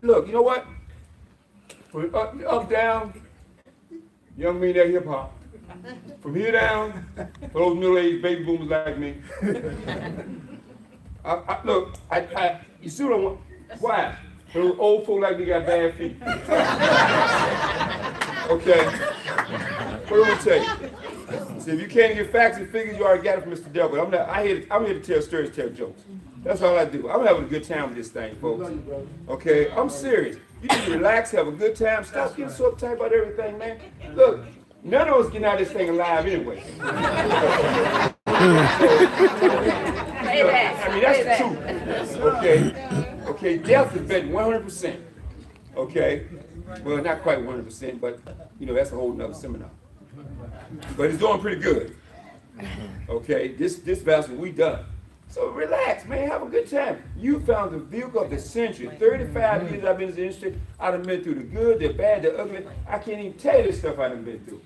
look, you know what? From up, down, young men that hip hop. From here down, for those middle-aged baby boomers like me. You see what I want? Why? For those old folk like me got bad feet. Okay? What do I tell you? See, if you can't get facts and figures, you already got it from Mr. Delbert. I'm here to tell stories, tell jokes. That's all I do. I'm having a good time with this thing, folks. Okay? I'm serious. You need to relax, have a good time. Stop getting so uptight about everything, man. Look, none of us getting out of this thing alive anyway. I mean, that's the truth. Okay, death is betting 100%. Okay? Well, not quite 100%, but, that's a whole nother seminar. But it's doing pretty good. Okay? This vessel, we done. So relax, man. Have a good time. You found the vehicle of the century. 35 years I've been in the industry. I done been through the good, the bad, the ugly. I can't even tell you the stuff I done been through.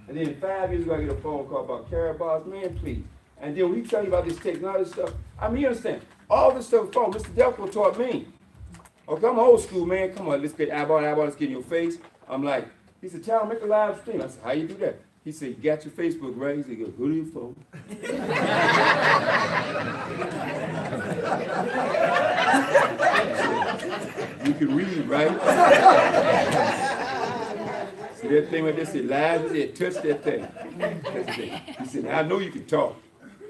And then 5 years ago, I get a phone call about Carabas. Man, please. And then we tell you about this technology stuff. I mean, you understand? All this stuff phone. Mr. Delco taught me. Okay, I'm old school, man. Come on, let's get eyeball, let's get in your face. I'm like, he said, Tal, make a live stream. I said, how you do that? He said, you got your Facebook, right? He said, go to your phone. You can read, right? See that thing right there said live? He said, touch that thing. He said, I know you can talk.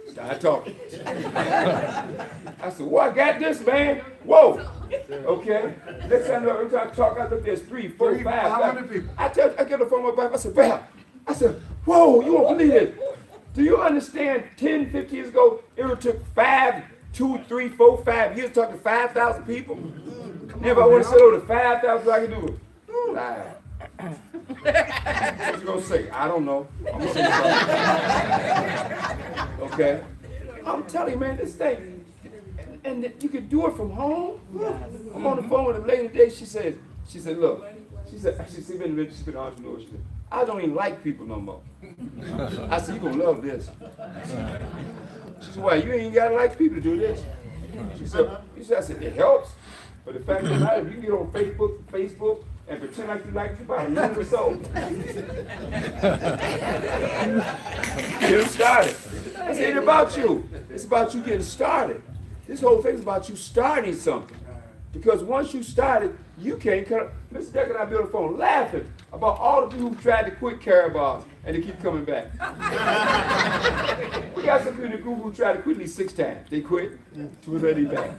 Start talking. I said, well, I got this, man. Whoa. Okay. Next time I talk, I look, there's 3, 4, 5 people. I get the phone with my wife. I said, Val. I said, whoa, you won't believe it. Do you understand 10, 15 years ago, it would took 2, 3, 4, 5 years talking to 5,000 people? And if I want to settle to 5,000, I can do it. Live. What you gonna say? I don't know. I'm gonna say something. Okay? I'm telling you, man, this thing, and you can do it from home. I'm on the phone with a lady today. She said, look, she's been an entrepreneur. She said, I don't even like people no more. I said, you're gonna love this. She said, why? You ain't gotta like people to do this. She said, I said, it helps. But the fact of the matter, if you get on Facebook, and pretend like you like about a minute or so. Get them started. This ain't about you. It's about you getting started. This whole thing is about you starting something. Because once you started, you can't cut. Mr. Decker and I built a phone laughing about all the people who tried to quit Carabas and they keep coming back. We got some people in the group who tried to quit at least 6 times. They quit, 2 was lady back.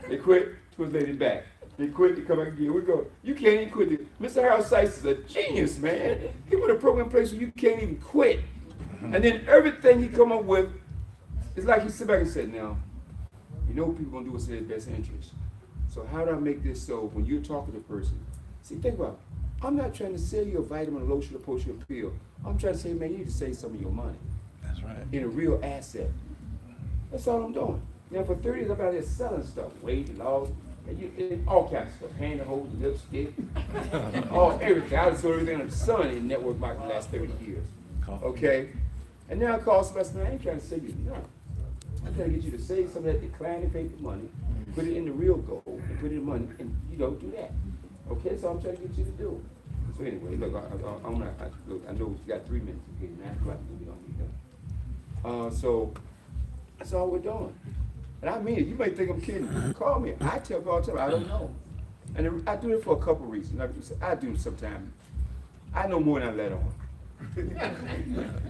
They quit, 2 was lady back. They quit to come back again. We go, you can't even quit. Mr. Harold Sykes is a genius, man. He put a program in place where you can't even quit. And then everything he come up with, it's like he sit back and said, now, you know what people gonna do what's in their best interest. So how do I make this so when you're talking to a person, see, think about it. I'm not trying to sell you a vitamin, a lotion, a potion, a pill. I'm trying to say, man, you need to save some of your money. That's right. In a real asset. That's all I'm doing. Now for 30 years, I'm out there selling stuff, weight, loss, and all kinds of stuff, hand and hose, lipstick, everything. I sold everything on the sun in network marketing the last 30 years. Okay? And now I call somebody, man, I ain't trying to save you nothing. I'm trying to get you to save some of that declining paper money, put it in the real gold, and put it in money, and you don't do that. Okay, so I'm trying to get you to do it. So anyway, look, I know we got 3 minutes. Okay, 9 o'clock, we don't need that. So that's all we're doing. And I mean it. You may think I'm kidding. Call me. I tell God all the time, I don't know. And I do it for a couple of reasons. I do it sometimes. I know more than I let on.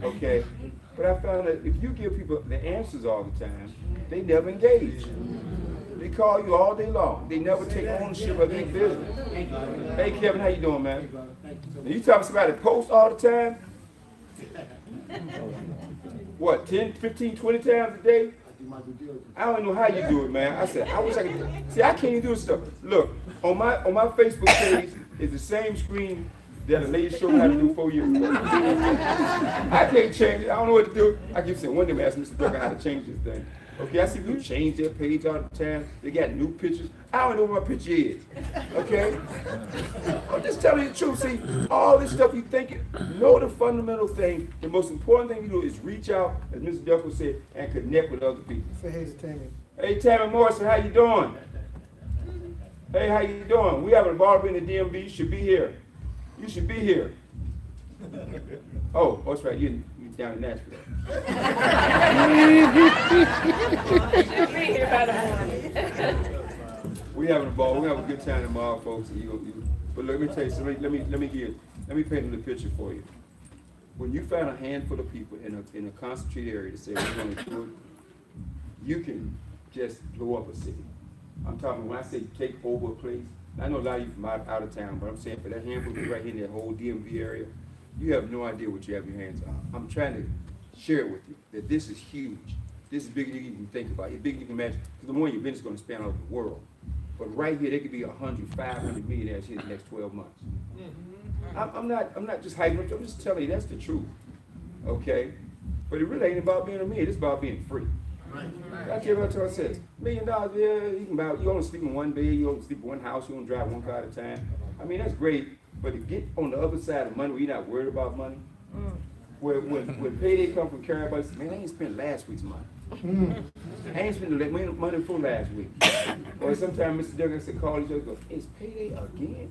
Okay? But I found that if you give people the answers all the time, they never engage. They call you all day long. They never take ownership of their business. Hey, Kevin, how you doing, man? And you talk to somebody that posts all the time? What, 10, 15, 20 times a day? I don't know how you do it, man. I said, I wish I could. See, I can't even do this stuff. Look, on my Facebook page is the same screen that a lady showed me how to do 4 years ago. I can't change it. I don't know what to do. I keep saying, one day I'm asking Mr. Ducker how to change this thing. Okay, I see people change their page all the time. They got new pictures. I don't know what my picture is. Okay? I'm just telling you the truth. See, all this stuff you think, know the fundamental thing. The most important thing you do is reach out, as Mr. Ducker said, and connect with other people. Say hey to Tammy. Hey, Tammy Morrison, how you doing? Hey, how you doing? We have a barber in the DMV. You should be here. You should be here. Oh, that's right. You down in Nashville. We having a ball. We have a good time tomorrow, folks. But let me tell you something. Let me paint a little picture for you. When you find a handful of people in a concentrated area to say we're going to do it, you can just blow up a city. I'm talking when I say take over a place. I know a lot of you from out of town, but I'm saying for that handful of people right here in that whole DMV area, you have no idea what you have your hands on. I'm trying to share it with you that this is huge. This is bigger than you can think about. It's bigger than you can imagine. Because the more your business is going to span over the world. But right here, there could be 100, 500 millionaires here in the next 12 months. I'm not just hyping up. I'm just telling you that's the truth. Okay? But it really ain't about being a millionaire. It's about being free. I care about what I says. $1 million, yeah, you can buy. You only sleep in one bed. You only sleep in one house. You only drive one car at a time. I mean, that's great. But to get on the other side of money, where you're not worried about money, where when payday come from carrying buddies, man, I ain't spent last week's money. I ain't spent the money for last week. Or sometimes Mr. Douglas said, call each other, go, is payday again?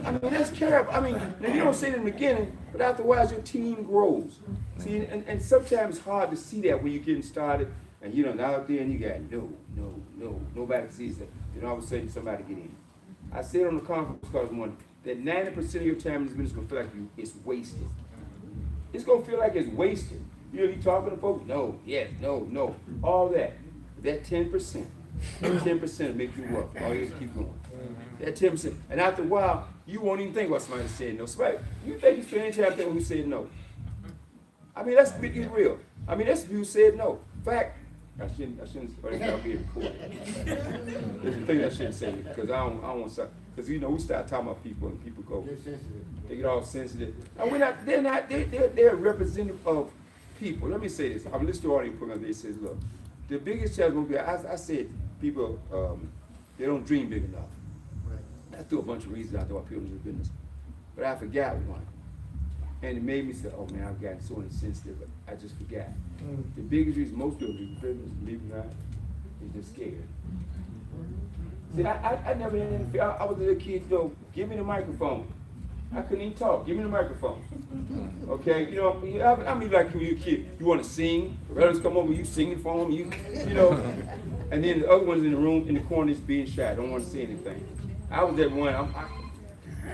I mean, that's terrible. I mean, now you don't say it in the beginning, but afterwards your team grows. See, and sometimes it's hard to see that when you're getting started, and you know, out there and you got nobody sees that. Then all of a sudden somebody get in. I said on the conference call this morning that 90% of your time in this business is going to feel like it's wasted. It's going to feel like it's wasted. You know, you talking to folks, no, yes, no, all that. That 10%, that 10% will make you work. All you just keep going. That 10%. And after a while, you won't even think about somebody saying no. Somebody, you think you spend any time thinking who said no. I mean, that's real. I mean, that's who said no. In fact, I shouldn't be recorded. There's a thing I shouldn't say because I don't want to. Because you know we start talking about people and people go, they get all sensitive. And they're representative of people. Let me say this. I'm listening to all these programs. They says, look, the biggest challenge will be. I said people they don't dream big enough. I threw a bunch of reasons out there why people don't do business, but I forgot one. And it made me say, oh man, I've gotten so insensitive, but I just forgot. The biggest reason most people do business, believe it or not, is they're scared. See, I never had any fear. I was a little kid, though, give me the microphone. I couldn't even talk, give me the microphone. Okay, you know, I mean like when you're a kid, you want to sing, relatives come over, you singing for them, you know, and then the other ones in the room, in the corner, is being shy, don't want to say anything. I was that one,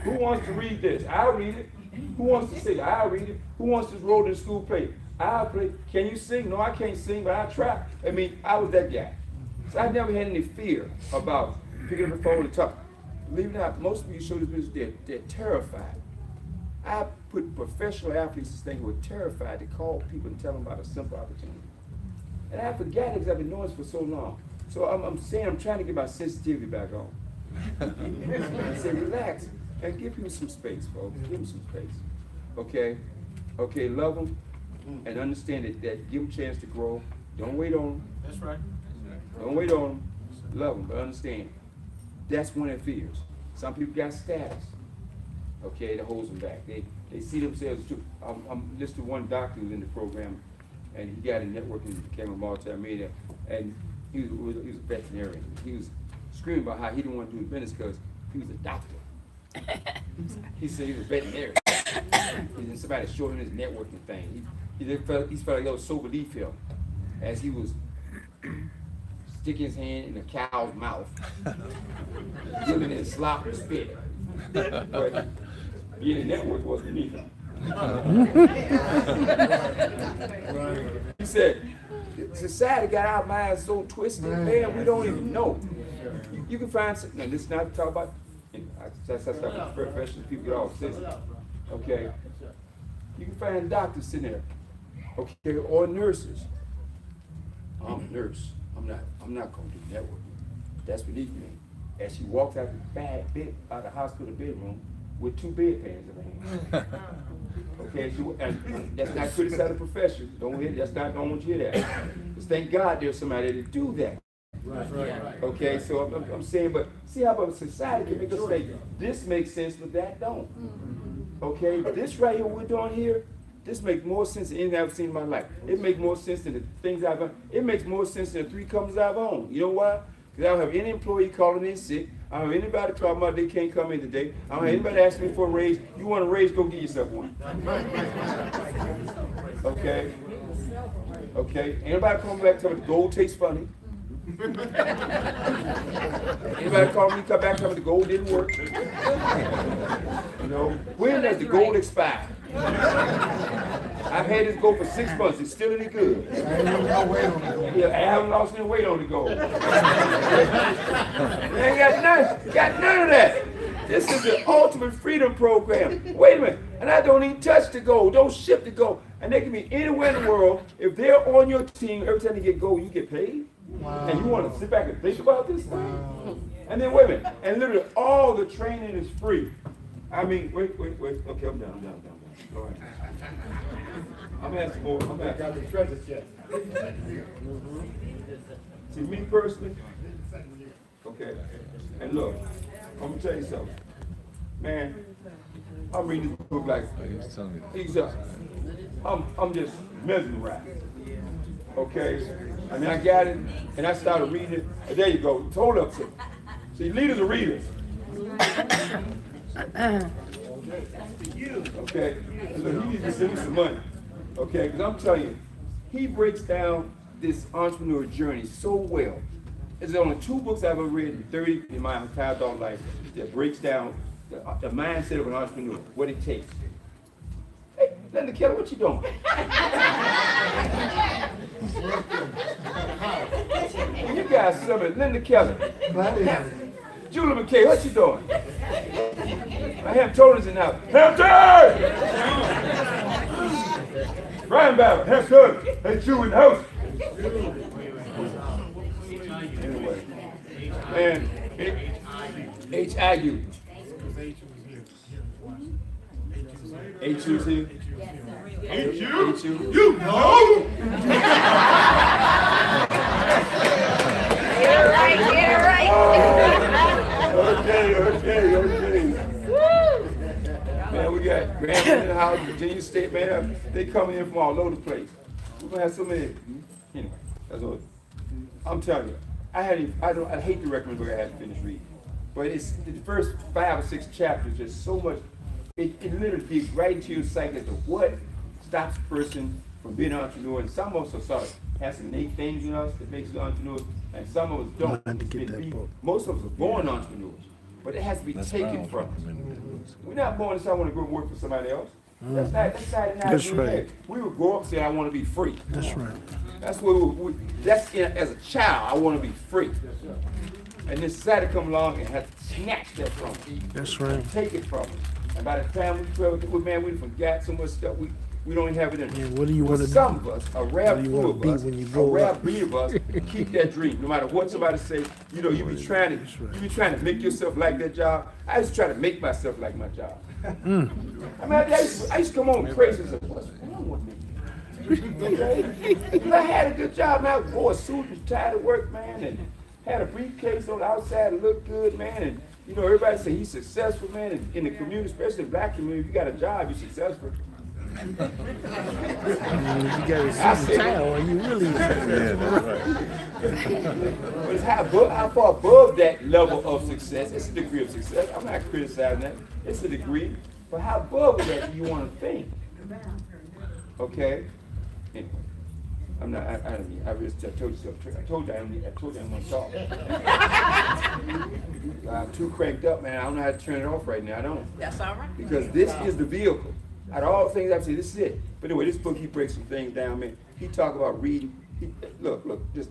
who wants to read this? I'll read it. Who wants to sing? I'll read it. Who wants to roll to the school play? I'll play. Can you sing? No, I can't sing, but I'll try. I mean, I was that guy. So I never had any fear about picking up the phone and talk. Believe it or not, most of you show this business, they're terrified. I put professional athletes this thing who are terrified to call people and tell them about a simple opportunity. And I forgot it because I've been doing this for so long. So I'm saying I'm trying to get my sensitivity back on. I say, relax. And give people some space, folks. Give them some space. Okay? Okay, love them and understand that give them a chance to grow. Don't wait on them. That's right. Don't wait on them. Love them, but understand. That's one of their fears. Some people got status. Okay, that holds them back. They see themselves too. I'm listening to one doctor who's in the program, and he got a network and became a multi-millionaire, and he was a veterinarian. He was screaming about how he didn't want to do business because he was a doctor. He said he was a veterinarian. And then somebody showed him his networking thing. He felt like there was so belief him as he was sticking his hand in a cow's mouth, giving it slop and spit. But being a network was beneath him. He said, society got our minds so twisted, man, we don't even know. You can find something, now this is not to talk about, that's professional people get all sensitive. Okay? You can find doctors sitting there, okay, or nurses. I'm a nurse. I'm not going to do networking. That's beneath me. As she walks out the hospital bedroom with 2 bedpans in her hand. Okay, and that's not criticizing the profession. Don't want you to hear that. Just thank God there's somebody to do that. Right. Okay, so I'm saying, but see how society can make us say, this makes sense, but that don't. Okay, this right here we're doing here, this makes more sense than anything I've seen in my life. It makes more sense than the things I've done. It makes more sense than the 3 companies I've owned. You know why? Because I don't have any employee calling in sick. I don't have anybody talking about they can't come in today. I don't have anybody asking me for a raise. You want a raise, go get yourself one. Okay? Okay? Anybody coming back telling me the gold tastes funny? Anybody call me, come back telling me the gold didn't work? You know? When does the gold expire? I've had this gold for 6 months. It's still any good. Yeah, I haven't lost any weight on the gold. I ain't got none of that. This is the ultimate freedom program. Wait a minute. And I don't even touch the gold. Don't ship the gold. And they can be anywhere in the world. If they're on your team, every time you get gold, you get paid. Wow. And you want to sit back and think about this thing? Wow. And then wait a minute. And literally all the training is free. I mean, wait. Okay, I'm done. All right. I'm asking more. I'm back out the treasure chest. See, me personally, okay, and look, I'm gonna tell you something. Man, I'm reading this book like I'm just mesmerized. Okay? I mean, I got it, and I started reading it, and there you go. Hold up, sir. See, leaders are readers. Okay? And look, he needs to send me some money. Okay? Because I'm telling you, he breaks down this entrepreneur journey so well. There's only 2 books I've ever read in 30 in my entire adult life that breaks down the mindset of an entrepreneur, what it takes. Hey, Linda Keller, what you doing? You guys, somebody, Linda Keller. Julie McKay, what you doing? My Hamptonians in the house. Hampton! Brian Bauer, Hampton, and you in the house. Anyway, man, H.I.U. H.U.'s here? H.U.? You know! Get it right. Okay. Man, we got Grandma in the house, Virginia State, man. They coming in from all over the place. We're gonna have so many. Anyway, that's all. I'm telling you, I hate to recommend book I had to finish reading, but it's the first 5 or 6 chapters. Just so much. It literally digs right into your psyche as to what stops a person from being an entrepreneur. And some of us are sort of have some innate things in us that makes us entrepreneurs, and some of us don't. Most of us are born entrepreneurs, but it has to be taken from us. We're not born to say I want to go work for somebody else. That's right. We would grow up saying I want to be free. That's right. That's what as a child, I want to be free. And this society come along and has to snatch that from us. That's right. Take it from us. And by the time we forgot so much stuff, we don't have it in us. Yeah, what do you want to do? Some of us, a rare few of us, keep that dream. No matter what somebody say, you be trying to make yourself like that job. I used to try to make myself like my job. I mean, I used to come home crazy and say, what's wrong with me? I had a good job, man. I wore a suit and tied to work, man, and had a briefcase on the outside and looked good, man. And everybody say he's successful, man. And in the community, especially the black community, if you got a job, you're successful. You got a suit and tie on, you really But it's how far above that level of success. It's a degree of success. I'm not criticizing that. It's a degree. But how above that do you want to think? Okay? Anyway, I'm not. I told you something. I told you I didn't want to talk. I'm too cranked up, man. I don't know how to turn it off right now. I don't. That's all right. Because this is the vehicle. Out of all the things I've seen, this is it. But anyway, this book, he breaks some things down, man. He talk about reading. Look, just.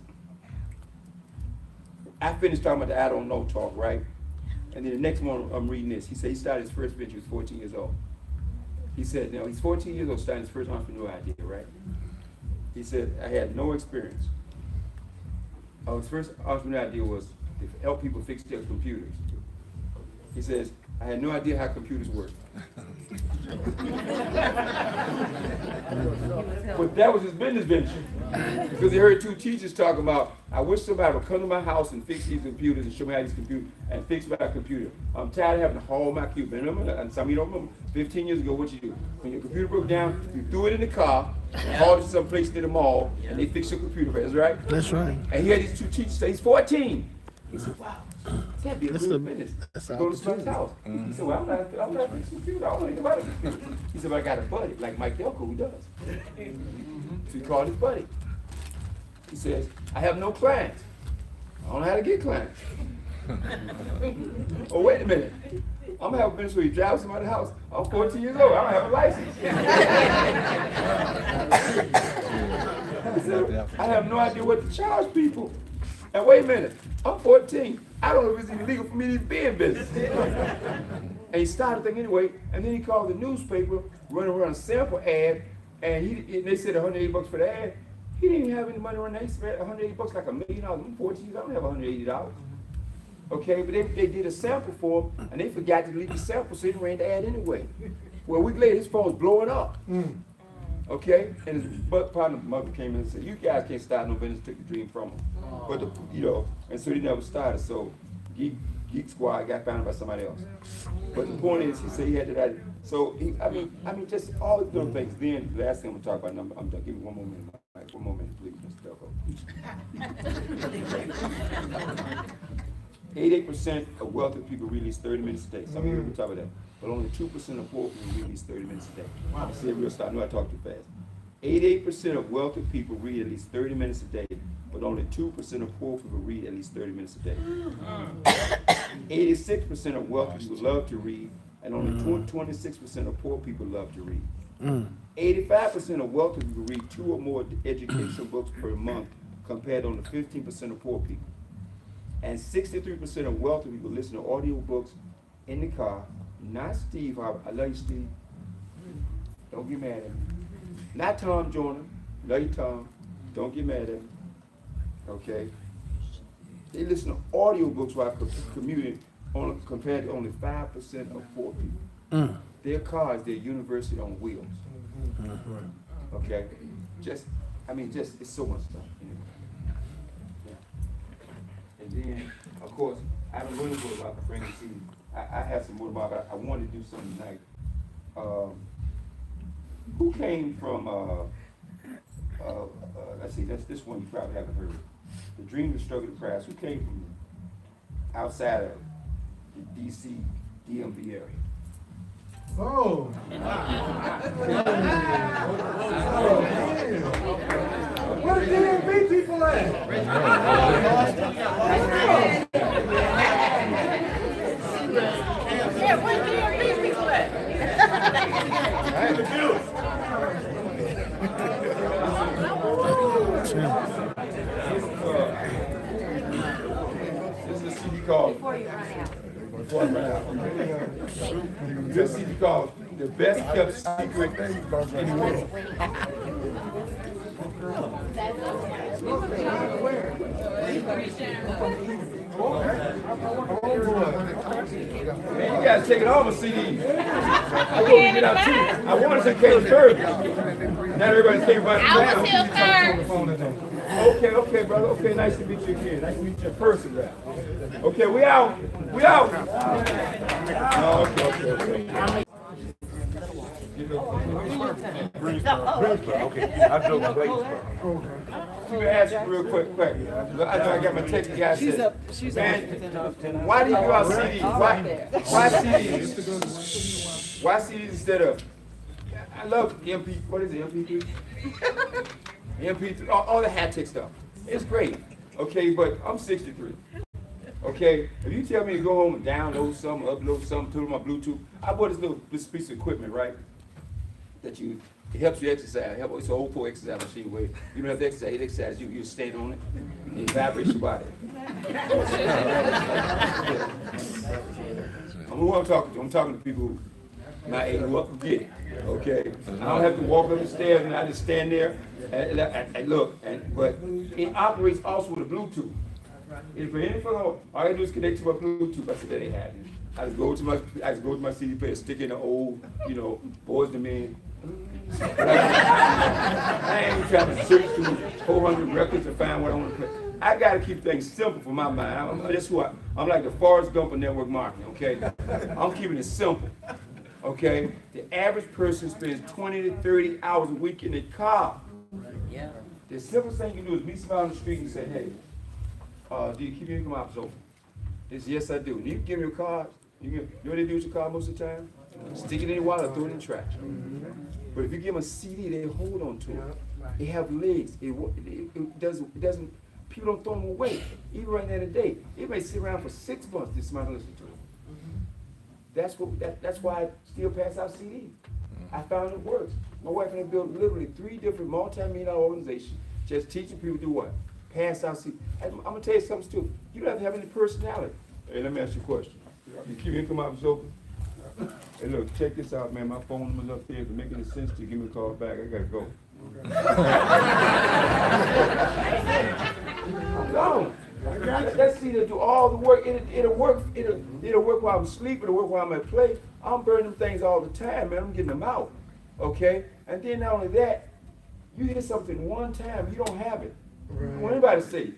I finished talking about the I don't know talk, right? And then the next morning, I'm reading this. He said he started his first venture, he was 14 years old. He said, he's 14 years old, starting his first entrepreneur idea, right? He said, I had no experience. His first entrepreneur idea was to help people fix their computers. He says, I had no idea how computers work. But that was his business venture. Because he heard 2 teachers talking about, I wish somebody would come to my house and fix these computers and show me how these computers, and fix my computer. I'm tired of having to haul my computer. Remember, and some of you don't remember, 15 years ago, what you do? When your computer broke down, you threw it in the car, and hauled it to some place near the mall, and they fixed your computer for you, right? That's right. And he had these 2 teachers say, he's 14. He said, wow, this can't be a That's good a- business. that's Go to Smuts' opportunity. house. He said, well, I'm not fixing computer. I don't know anything about it. He said, but I got a buddy, like Mike Delco, who does. So he called his buddy. He says, I have no clients. I don't know how to get clients. Oh, wait a minute. I'm gonna have a business where you drive somebody's house. I'm 14 years old. I don't have a license. He said, I have no idea what to charge people. And wait a minute, I'm 14. I don't know if it's even legal for me to even be in business. And he started thinking anyway, and then he called the newspaper, running around a sample ad, and they said $180 for the ad. He didn't have any money on that. He spent $180, like $1 million. I'm 14, I don't have $180. Okay, but they did a sample for him, and they forgot to delete the sample, so he ran the ad anyway. Well, a week later, his phone's blowing up. Okay, and his partner mother came in and said, "You guys can't start no business, took the dream from him." But and so he never started. So Geek Squad got founded by somebody else. But the point is, he said he had that. So I mean, just all these little things. Then the last thing I'm gonna talk about, I'm done. Give me one more minute. Mike. 1 more minute, please, Mr. Delco. 88% of wealthy people read at least 30 minutes a day. Some people will talk about that. But only 2% of poor people read at least 30 minutes a day. I said real slow. I know I talk too fast. 88% of wealthy people read at least 30 minutes a day, but only 2% of poor people read at least 30 minutes a day. 86% of wealthy people love to read, and only 26% of poor people love to read. 85% of wealthy people read 2 or more educational books per month, compared to only 15% of poor people. And 63% of wealthy people listen to audiobooks in the car. Not Steve Harvey. I love you, Steve. Don't get mad at me. Not Tom Joyner. Love you, Tom. Don't get mad at me. Okay? They listen to audiobooks while commuting, compared to only 5% of poor people. Their cars, their university on wheels. Okay? Just, it's so much stuff. And then, of course, I don't really know about the bringing season. I have some more about it. I wanted to do something tonight. Who came from, let's see, that's this one you probably haven't heard. The Dream, the Struggle, the Crash. Who came from outside of the D.C. DMV area? Oh. Where the DMV people at? Yeah, where DMV people at? This is a CD called. Before you run out. Before I run out. This CD called The Best Kept Secret in the World. Man, you guys taking all my CDs. I want to get out too. I wanted to came third. Not everybody came by the I was here third. Okay, brother. Okay, nice to meet you again. Nice to meet you in person, man. Okay, we out. We out. Oh, okay. Okay, I drove to Bladensburg. Let me ask you real quick. I know I got my tech guy said, man, why do you give out CDs? Why CDs? Why CDs instead of, I love MP, what is it, MP3? MP3, all the high-tech stuff. It's great, okay, but I'm 63. Okay, if you tell me to go home and download something, upload something to my Bluetooth, I bought this piece of equipment, right? That it helps you exercise. It's an old poor exercise machine where you don't have to exercise, you stand on it, and it vibrates your body. Who I'm talking to? I'm talking to people who my age who get it. Okay, I don't have to walk up the stairs and I just stand there and look. But it operates also with a Bluetooth. If for any further, all I do is connect to my Bluetooth. I said that ain't happening. I just go to my CD player, stick in the old, Boys to Men. I ain't trying to search through 400 records to find what I want to play. I got to keep things simple for my mind. That's who I'm like the Forrest Gump of network marketing. Okay, I'm keeping it simple. Okay, the average person spends 20 to 30 hours a week in their car. Yeah. The simplest thing you can do is meet somebody on the street and say, hey, do you keep your income options open? They say, yes, I do. And you give me a card, you know what they do with your card most of the time? Stick it in your wallet, throw it in the trash. But if you give them a CD, they hold on to it. They have legs. It doesn't, people don't throw them away. Even right now today, it may sit around for 6 months, this somebody listen to it. That's why I still pass out CDs. I found it works. My wife and I built literally 3 different multi-million-dollar organizations just teaching people to do what? Pass out CDs. I'm gonna tell you something stupid. You don't have to have any personality. Hey, let me ask you a question. You keep your income options open? Hey, look, check this out, man. My phone number's up there. If it make any sense to you, give me a call back. I gotta go. I'm gone. Let's see them do all the work. It'll work while I'm sleeping. It'll work while I'm at play. I'm burning them things all the time, man. I'm getting them out. Okay? And then not only that, you hear something one time, you don't have it. When anybody say,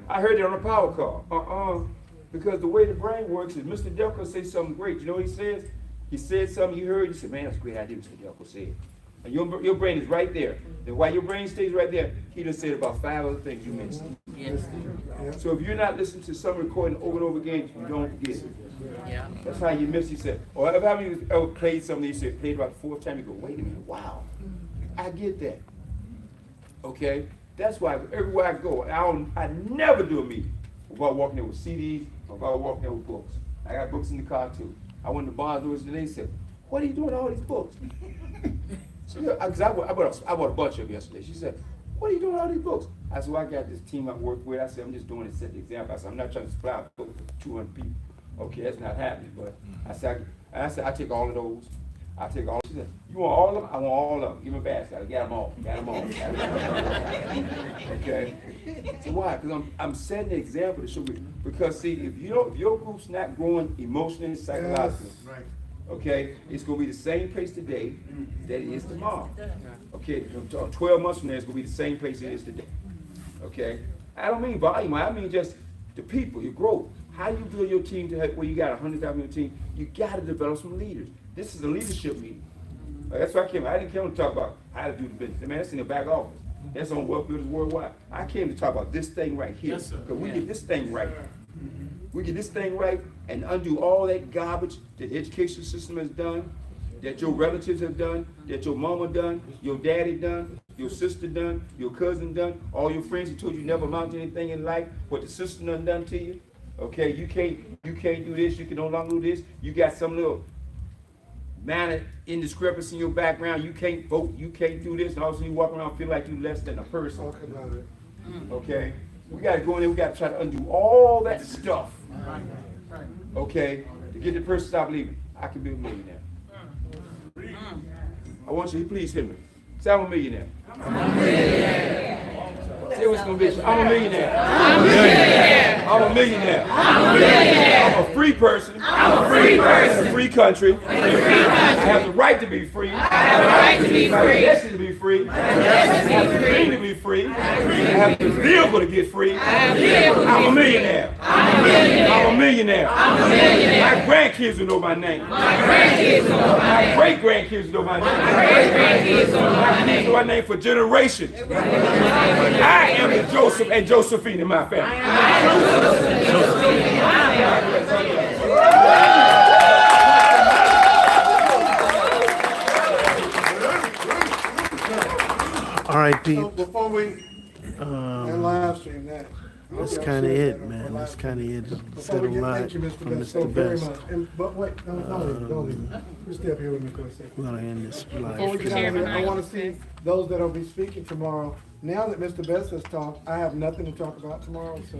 I heard it on a power call. Because the way the brain works is Mr. Delco say something great. You know what he says? He said something you heard, you said, man, that's a great idea, Mr. Delco said. And your brain is right there. And while your brain stays right there, he done said about 5 other things you mentioned. Yes. So if you're not listening to some recording over and over again, you don't get it. Yeah. That's how you miss, he said. Or if how many ever played something, you said, played about the 4th time, you go, wait a minute, wow. I get that. Okay? That's why everywhere I go, I never do a meeting without walking there with CDs, or without walking there with books. I got books in the car too. I went to Barnes Nobles and they said, what are you doing with all these books? Because I bought a bunch of them yesterday. She said, what are you doing with all these books? I said, well, I got this team I work with. I said, I'm just doing it to set the example. I said, I'm not trying to supply a book for 200 people. Okay, that's not happening. But I said, I take all of those. I take all. She said, you want all of them? I want all of them. Give me a basket. I got them all. Got them all. Okay. So why? Because I'm setting the example to show you. Because see, if your group's not growing emotionally and psychologically, okay, it's going to be the same place today that it is tomorrow. Okay, 12 months from now, it's going to be the same place it is today. Okay, I don't mean volume. I mean just the people, your growth. How you build your team to where you got 100,000 on your team? You got to develop some leaders. This is a leadership meeting. That's why I came. I didn't come to talk about how to do the business. Man, that's in the back office. That's on Wealth Builders Worldwide. I came to talk about this thing right here. Because we get this thing right. We get this thing right and undo all that garbage that the education system has done, that your relatives have done, that your mama done, your daddy done, your sister done, your cousin done, all your friends who told you never amount to anything in life, what the system done to you. Okay, you can't do this, you can no longer do this. You got some little minor indiscrepancy in your background, you can't vote, you can't do this, and all of a sudden you walk around feel like you're less than a person. Okay? We gotta go in there, we gotta try to undo all that stuff. Okay? To get the person to stop leaving. I can be a millionaire. I want you to please hear me. Say I'm a millionaire. Say what's gonna be. I'm a millionaire. I'm a millionaire. I'm a millionaire. I'm a millionaire. I'm a free person. I'm a free person. In a free country. In a free country. I have the right to be free. I have the right to be free. I have the destiny to be free. I have the dream to be free. I have the vehicle to get free. I'm a millionaire. I'm a millionaire. I'm a millionaire. I'm a millionaire. My grandkids will know my name. My grandkids will know my name. My great grandkids will know my name. My great grandkids will know my name. Know my name for generations. I am the Joseph and Josephine in my family. All right, So Pete. before we and live stream that. That's kind of it, man. That's kind of it. Before Said we a get, lot thank you, from Mr. Best, so Mr. very Best. much. But wait, don't leave. Just stay up here with me for a second. We're gonna end this Before we live. get out of here, I want to see those that will be speaking tomorrow. Now that Mr. Best has talked, I have nothing to talk about tomorrow, so.